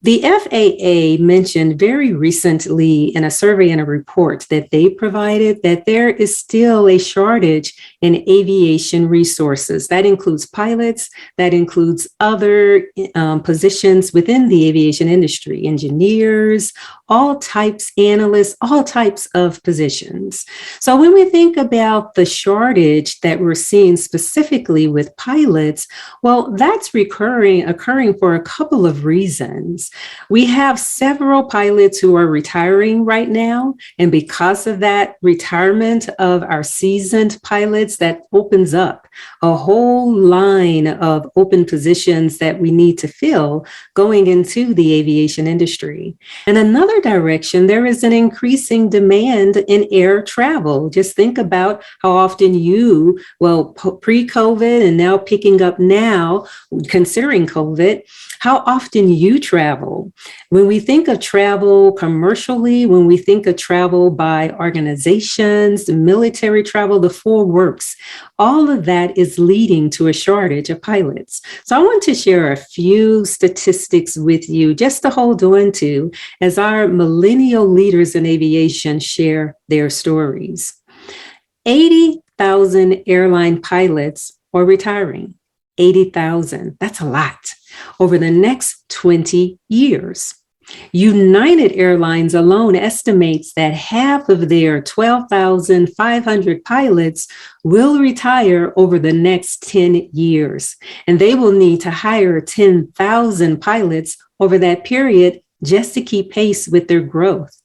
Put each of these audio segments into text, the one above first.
The FAA mentioned very recently in a survey and a report that they provided that there is still a shortage in aviation resources. That includes pilots, that includes other positions within the aviation industry, engineers, all types, analysts, all types of positions. So when we think about the shortage that we're seeing specifically with pilots, well, that's occurring for a couple of reasons. We have several pilots who are retiring right now. And because of that retirement of our seasoned pilots, that opens up a whole line of open positions that we need to fill going into the aviation industry. And another direction, there is an increasing demand in air travel. Just think about how often pre-COVID and now picking up now, considering COVID, how often you travel. When we think of travel commercially, when we think of travel by organizations, the military travel, the full works, all of that is leading to a shortage of pilots. So I want to share a few statistics with you just to hold on to as our millennial leaders in aviation share their stories. 80,000 airline pilots are retiring. 80,000, that's a lot, over the next 20 years. United Airlines alone estimates that half of their 12,500 pilots will retire over the next 10 years, and they will need to hire 10,000 pilots over that period just to keep pace with their growth.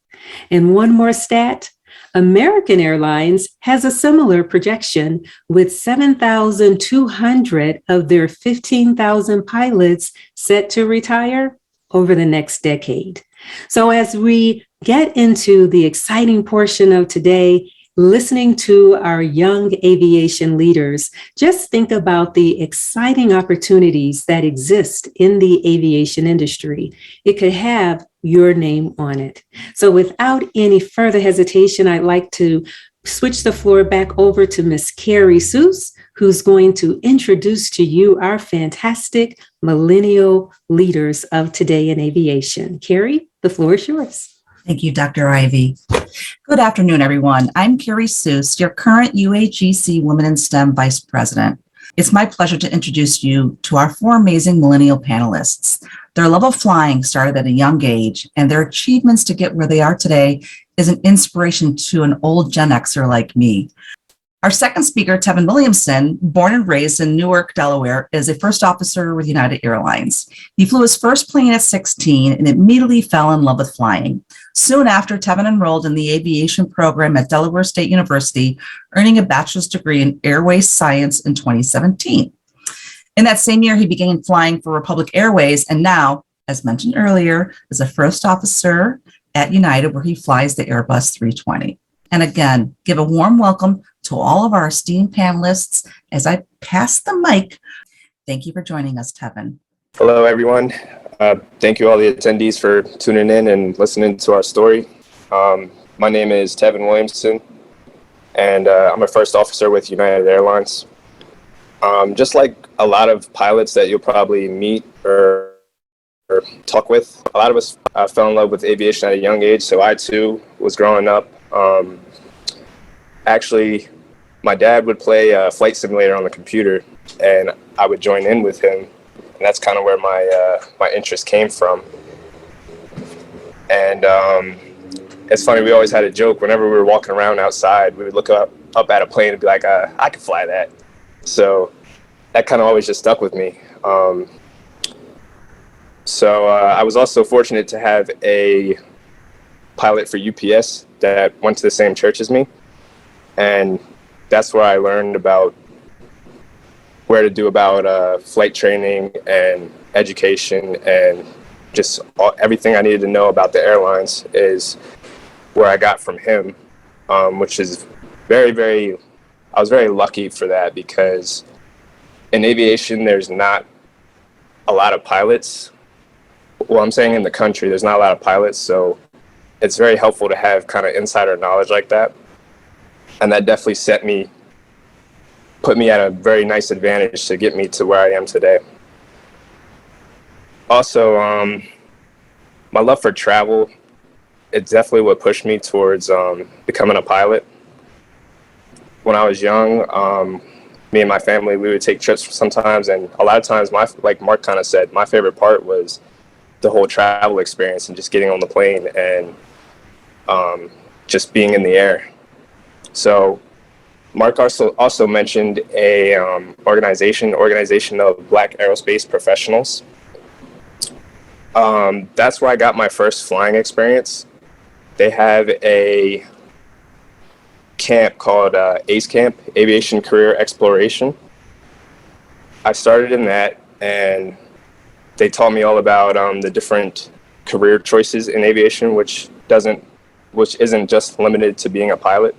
And one more stat, American Airlines has a similar projection with 7,200 of their 15,000 pilots set to retire over the next decade. So as we get into the exciting portion of today, listening to our young aviation leaders, just think about the exciting opportunities that exist in the aviation industry. It could have your name on it. So without any further hesitation, I'd like to switch the floor back over to Miss Carrie Seuss, who's going to introduce to you our fantastic millennial leaders of today in aviation. Carrie, the floor is yours. Thank you, Dr. Ivy. Good afternoon, everyone. I'm Carrie Seuss, your current UAGC Women in STEM Vice President. It's my pleasure to introduce you to our four amazing millennial panelists. Their love of flying started at a young age, and their achievements to get where they are today is an inspiration to an old Gen Xer like me. Our second speaker, Tevin Williamson, born and raised in Newark, Delaware, is a first officer with United Airlines. He flew his first plane at 16 and immediately fell in love with flying. Soon after, Tevin enrolled in the aviation program at Delaware State University, earning a bachelor's degree in airways science in 2017. In that same year, he began flying for Republic Airways, and now, as mentioned earlier, is a first officer at United, where he flies the Airbus 320. And again, give a warm welcome to all of our esteemed panelists as I pass the mic. Thank you for joining us, Tevin. Hello, everyone. Thank you all the attendees for tuning in and listening to our story. My name is Tevin Williamson, and I'm a first officer with United Airlines. Just like a lot of pilots that you'll probably meet or talk with, a lot of us fell in love with aviation at a young age, so I too was growing up. Actually, my dad would play a flight simulator on the computer, and I would join in with him, and that's kind of where my interest came from. And it's funny, we always had a joke whenever we were walking around outside. We would look up at a plane and be like, I could fly that. So that kind of always just stuck with me. So I was also fortunate to have a pilot for UPS that went to the same church as me, and that's where I learned about where to do about flight training and education, and just everything I needed to know about the airlines is where I got from him, which is I was very lucky for that, because in aviation there's not a lot of pilots. Well, I'm saying in the country there's not a lot of pilots, so it's very helpful to have kind of insider knowledge like that. And that definitely put me at a very nice advantage to get me to where I am today. Also, my love for travel, it's definitely what pushed me towards becoming a pilot. When I was young, me and my family, we would take trips sometimes, and a lot of times, like Mark kind of said, my favorite part was the whole travel experience and just getting on the plane and just being in the air. So Mark also mentioned a organization of Black aerospace professionals. That's where I got my first flying experience. They have a camp called ACE Camp, Aviation Career Exploration. I started in that, and they taught me all about the different career choices in aviation, which isn't just limited to being a pilot.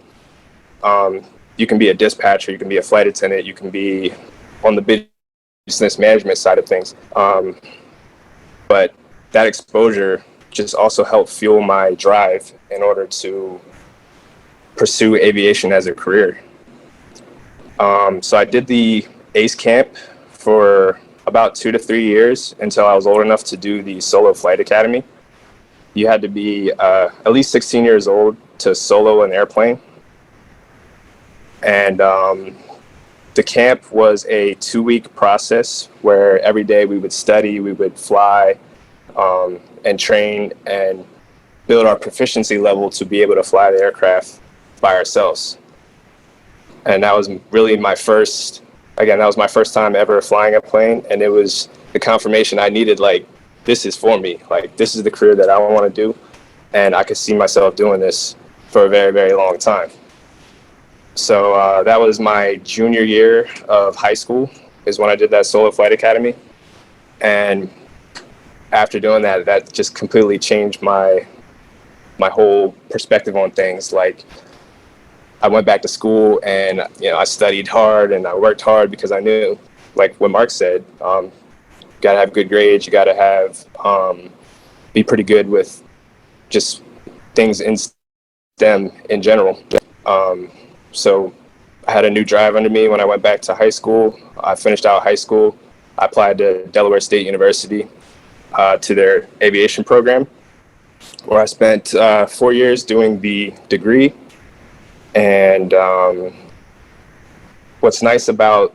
You can be a dispatcher, you can be a flight attendant, you can be on the business management side of things. But that exposure just also helped fuel my drive in order to pursue aviation as a career. So I did the ACE camp for about 2 to 3 years until I was old enough to do the solo flight academy. You had to be at least 16 years old to solo an airplane. And the camp was a 2-week process where every day we would study, we would fly, and train and build our proficiency level to be able to fly the aircraft by ourselves. And that was really my first time ever flying a plane. And it was the confirmation I needed, like, this is for me. Like, this is the career that I want to do. And I could see myself doing this for a very, very long time. So that was my junior year of high school is when I did that solo flight academy. And after doing that, that just completely changed my whole perspective on things. Like, I went back to school and, I studied hard and I worked hard because I knew, like what Mark said, you gotta have good grades, you gotta have, be pretty good with just things in STEM in general. So I had a new drive under me when I went back to high school. I finished out high school. I applied to Delaware State University to their aviation program, where I spent 4 years doing the degree. And what's nice about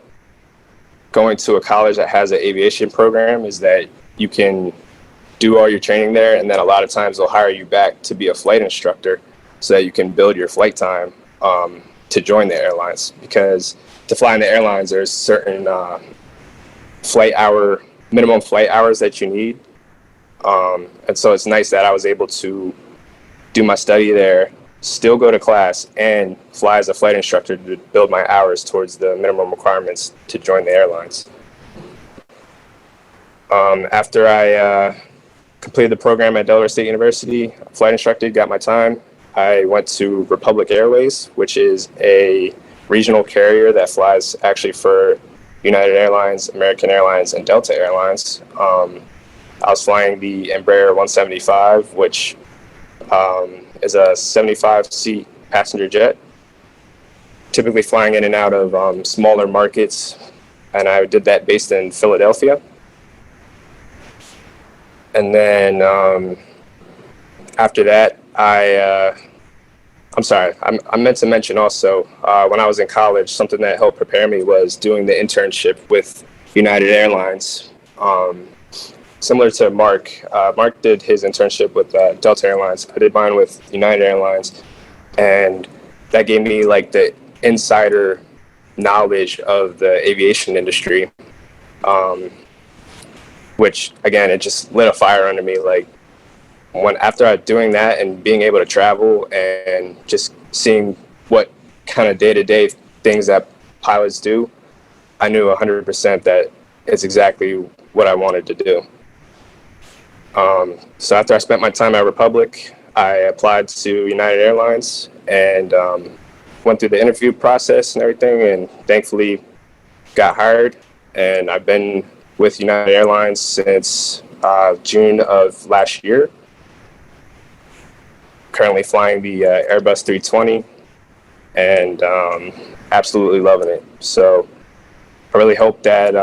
going to a college that has an aviation program is that you can do all your training there, and then a lot of times they'll hire you back to be a flight instructor so that you can build your flight time to join the airlines. Because to fly in the airlines, there's certain minimum flight hours that you need. And so it's nice that I was able to do my study there, still go to class, and fly as a flight instructor to build my hours towards the minimum requirements to join the airlines. After I completed the program at Delaware State University, flight instructor, got my time, I went to Republic Airways, which is a regional carrier that flies actually for United Airlines, American Airlines, and Delta Airlines. I was flying the Embraer 175, which is a 75-seat passenger jet, typically flying in and out of smaller markets, and I did that based in Philadelphia. And then after that, I meant to mention also, when I was in college, something that helped prepare me was doing the internship with United Airlines. Similar to Mark, Mark did his internship with Delta Airlines. I did mine with United Airlines, and that gave me like the insider knowledge of the aviation industry, which again, it just lit a fire under me. Like, after I doing that and being able to travel and just seeing what kind of day-to-day things that pilots do, I knew 100% that it's exactly what I wanted to do. So after I spent my time at Republic, I applied to United Airlines and went through the interview process and everything, and thankfully got hired. And I've been with United Airlines since June of last year. Currently flying the Airbus 320 and absolutely loving it. So I really hope that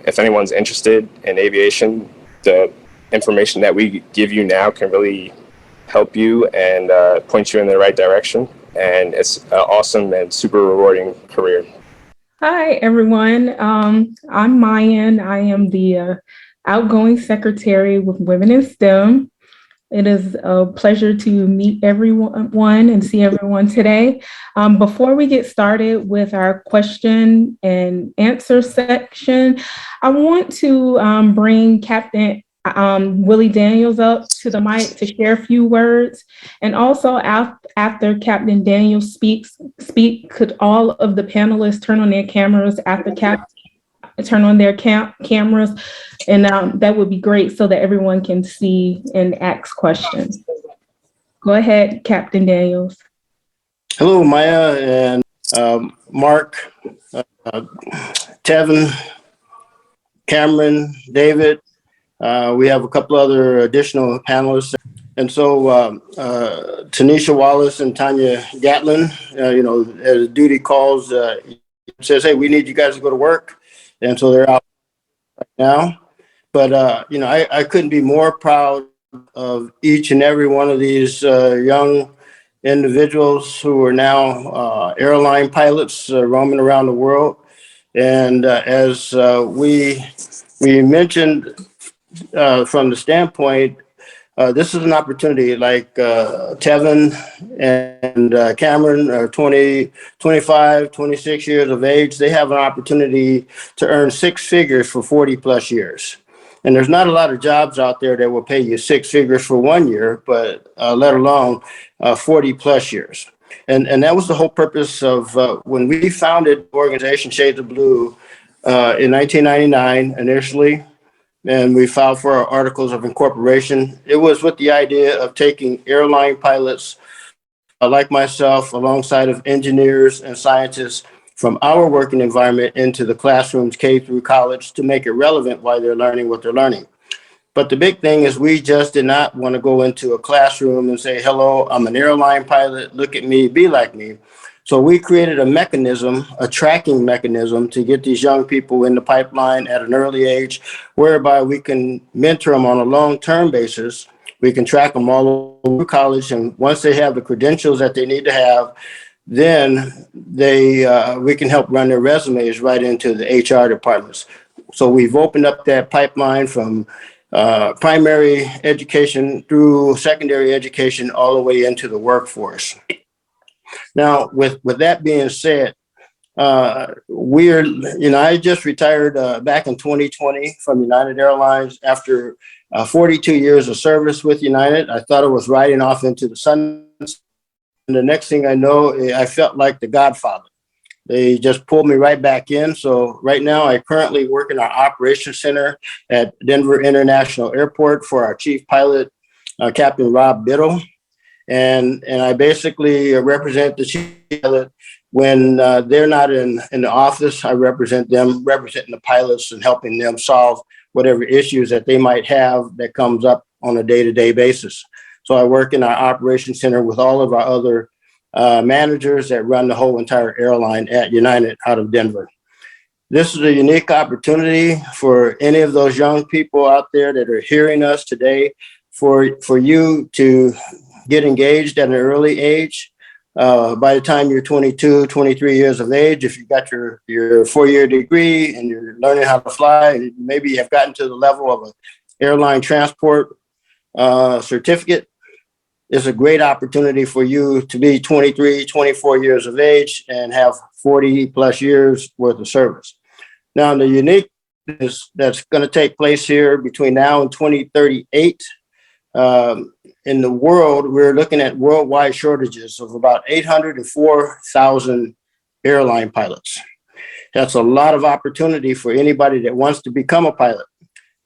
if anyone's interested in aviation, the information that we give you now can really help you and point you in the right direction. And it's an awesome and super rewarding career. Hi, everyone. I'm Mayan. I am the outgoing secretary with Women in STEM. It is a pleasure to meet everyone and see everyone today. Before we get started with our question and answer section, I want to bring Captain Willie Daniels up to the mic to share a few words. And also after Captain Daniels could all of the panelists turn on their cameras after turn on their cameras, and that would be great so that everyone can see and ask questions. Go ahead, Captain Daniels. Hello, Maya and Mark, Tevin, Chameron, David. We have a couple other additional panelists. And so Tanesha, Wallace, and Tanya Gatlin, as duty calls, says, hey, we need you guys to go to work. And so they're out right now. But, I couldn't be more proud of each and every one of these young individuals who are now airline pilots roaming around the world. And as we mentioned from the standpoint, this is an opportunity like Tevin and Chameron are 20, 25, 26 years of age. They have an opportunity to earn six figures for 40 plus years. And there's not a lot of jobs out there that will pay you six figures for 1 year, but let alone 40 plus years. And that was the whole purpose of when we founded the organization Shades of Blue in 1999 initially. And we filed for our articles of incorporation. It was with the idea of taking airline pilots like myself, alongside of engineers and scientists from our working environment into the classrooms K through college to make it relevant while they're learning what they're learning. But the big thing is we just did not want to go into a classroom and say, hello, I'm an airline pilot, look at me, be like me. So we created a mechanism, a tracking mechanism to get these young people in the pipeline at an early age, whereby we can mentor them on a long-term basis. We can track them all over college. And once they have the credentials that they need to have, then we can help run their resumes right into the HR departments. So we've opened up that pipeline from primary education through secondary education all the way into the workforce. Now, with that being said, I just retired back in 2020 from United Airlines after 42 years of service with United. I thought I was riding off into the sun. And the next thing I know, I felt like the Godfather. They just pulled me right back in. So right now, I currently work in our operations center at Denver International Airport for our chief pilot, Captain Rob Biddle. And I basically represent the chief pilot when they're not in the office. I represent them, representing the pilots and helping them solve whatever issues that they might have that comes up on a day-to-day basis. So I work in our operations center with all of our other managers that run the whole entire airline at United out of Denver. This is a unique opportunity for any of those young people out there that are hearing us today for you to get engaged at an early age. By the time you're 22, 23 years of age, if you got your 4-year degree and you're learning how to fly, maybe you have gotten to the level of an airline transport certificate, it's a great opportunity for you to be 23, 24 years of age and have 40 plus years worth of service. Now, the uniqueness that's going to take place here between now and 2038, in the world, we're looking at worldwide shortages of about 804,000 airline pilots. That's a lot of opportunity for anybody that wants to become a pilot.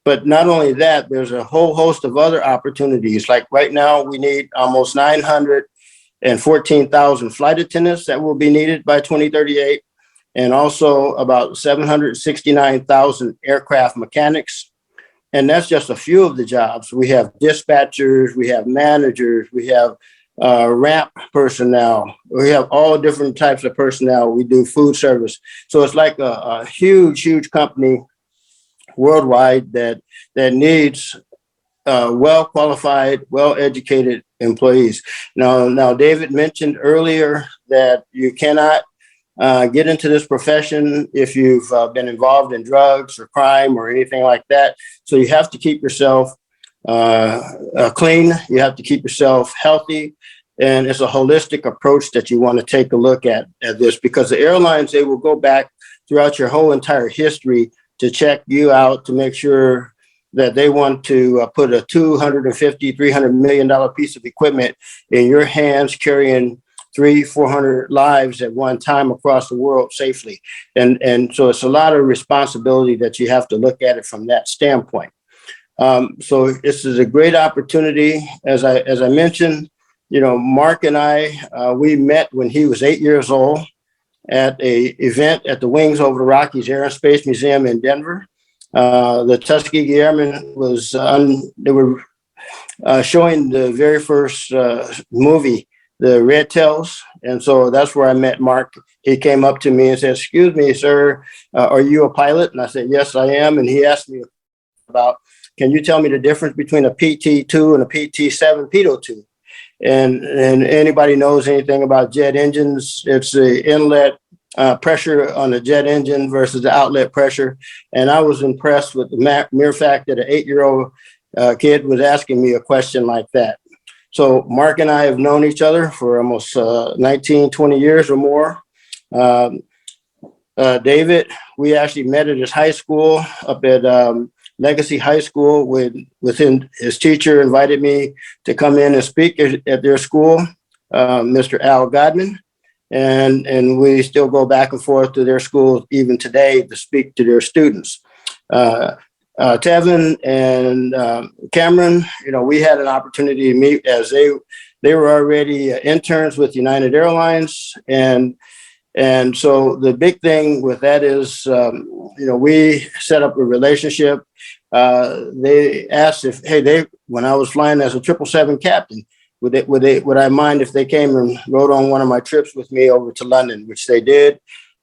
But not only that, there's a whole host of other opportunities. Like right now, we need almost 914,000 flight attendants that will be needed by 2038, and also about 769,000 aircraft mechanics. And that's just a few of the jobs. We have dispatchers, we have managers, we have ramp personnel. We have all different types of personnel. We do food service. So it's like a huge, huge company worldwide that needs well-qualified, well-educated employees. Now, David mentioned earlier that you cannot get into this profession if you've been involved in drugs or crime or anything like that. So you have to keep yourself clean. You have to keep yourself healthy. And it's a holistic approach that you want to take a look at this, because the airlines, they will go back throughout your whole entire history to check you out to make sure that they want to put a $250, $300 million piece of equipment in your hands, carrying 300-400 lives at one time across the world safely. And so it's a lot of responsibility that you have to look at it from that standpoint. So this is a great opportunity. As I mentioned, Mark and I, we met when he was 8 years old at a event at the Wings Over the Rockies Air and Space Museum in Denver. The Tuskegee Airmen they were showing the very first movie, the Red Tails. And so that's where I met Mark. He came up to me and said, "Excuse me, sir, are you a pilot?" And I said, "Yes, I am." And he asked me about, "Can you tell me the difference between a PT-2 and a PT-7 pitot-2?" And anybody knows anything about jet engines, it's the inlet pressure on the jet engine versus the outlet pressure. And I was impressed with the mere fact that an 8-year-old kid was asking me a question like that. So Mark and I have known each other for almost 19, 20 years or more. David, we actually met at his high school up at Legacy High School. Within his teacher invited me to come in and speak at their school, Mr. Al Godman. And we still go back and forth to their schools even today to speak to their students. Tevin and Chameron, we had an opportunity to meet as they were already interns with United Airlines. And so the big thing with that is, we set up a relationship. They asked when I was flying as a 777 captain, would I mind if they came and rode on one of my trips with me over to London, which they did.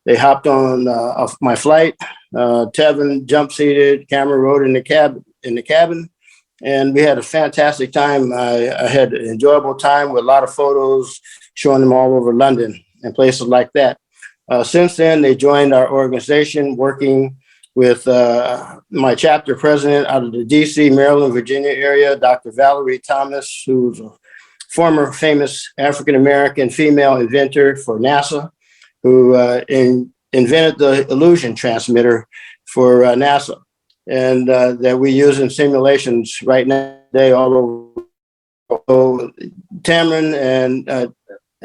They hopped on my flight. Tevin jump seated, Chameron rode in the cabin, and we had a fantastic time. I had an enjoyable time with a lot of photos showing them all over London and places like that. Since then, they joined our organization, working with my chapter president out of the DC, Maryland, Virginia area, Dr. Valerie Thomas, who's a former famous African-American female inventor for NASA, who invented the illusion transmitter for NASA, and that we use in simulations right now today all over. So Chameron and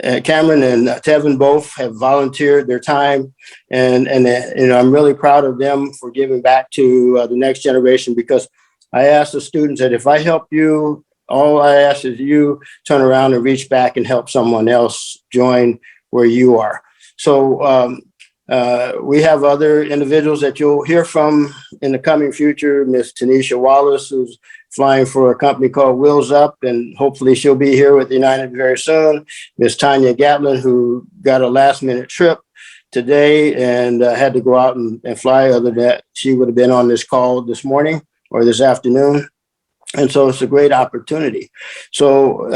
Tevin both have volunteered their time, and I'm really proud of them for giving back to the next generation, because I asked the students that if I help you, all I ask is you turn around and reach back and help someone else join where you are. So we have other individuals that you'll hear from in the coming future. Miss Tanesha Wallace, who's flying for a company called Wheels Up, and hopefully she'll be here with United very soon. Miss Tanya Gatlin, who got a last-minute trip today and had to go out and fly. Other than that, she would have been on this call this morning or this afternoon. And so it's a great opportunity. So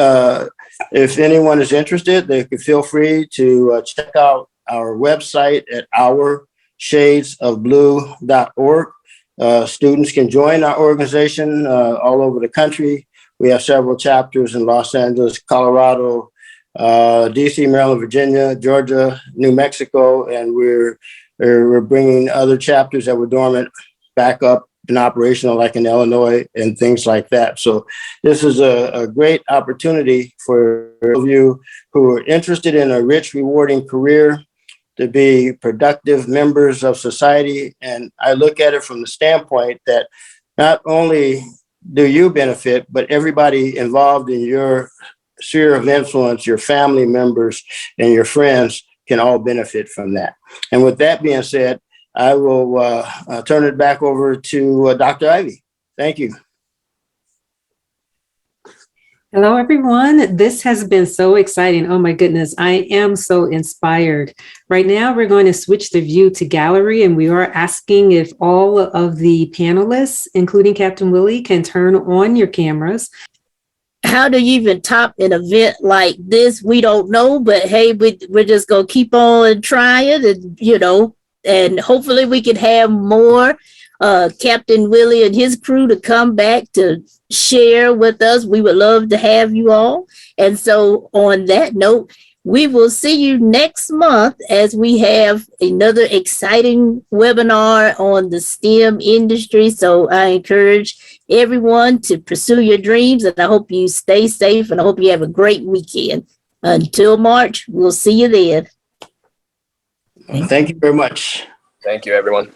if anyone is interested, they can feel free to check out our website at ourshadesofblue.org. Students can join our organization all over the country. We have several chapters in Los Angeles, Colorado, DC, Maryland, Virginia, Georgia, New Mexico, and we're bringing other chapters that were dormant back up and operational, like in Illinois and things like that. So this is a great opportunity for those of you who are interested in a rich, rewarding career, to be productive members of society. And I look at it from the standpoint that not only do you benefit, but everybody involved in your sphere of influence, your family members and your friends can all benefit from that. And with that being said, I will turn it back over to Dr. Ivy. Thank you. Hello, everyone. This has been so exciting. Oh my goodness, I am so inspired. Right now, we're going to switch the view to gallery, and we are asking if all of the panelists, including Captain Willie, can turn on your cameras. How do you even top an event like this? We don't know, but hey, we're just going to keep on trying and, and hopefully we can have more Captain Willie and his crew to come back to share with us. We would love to have you all. And so on that note, we will see you next month as we have another exciting webinar on the STEM industry. So I encourage everyone to pursue your dreams, and I hope you stay safe, and I hope you have a great weekend. Until March, we'll see you then. Thank you very much. Thank you, everyone.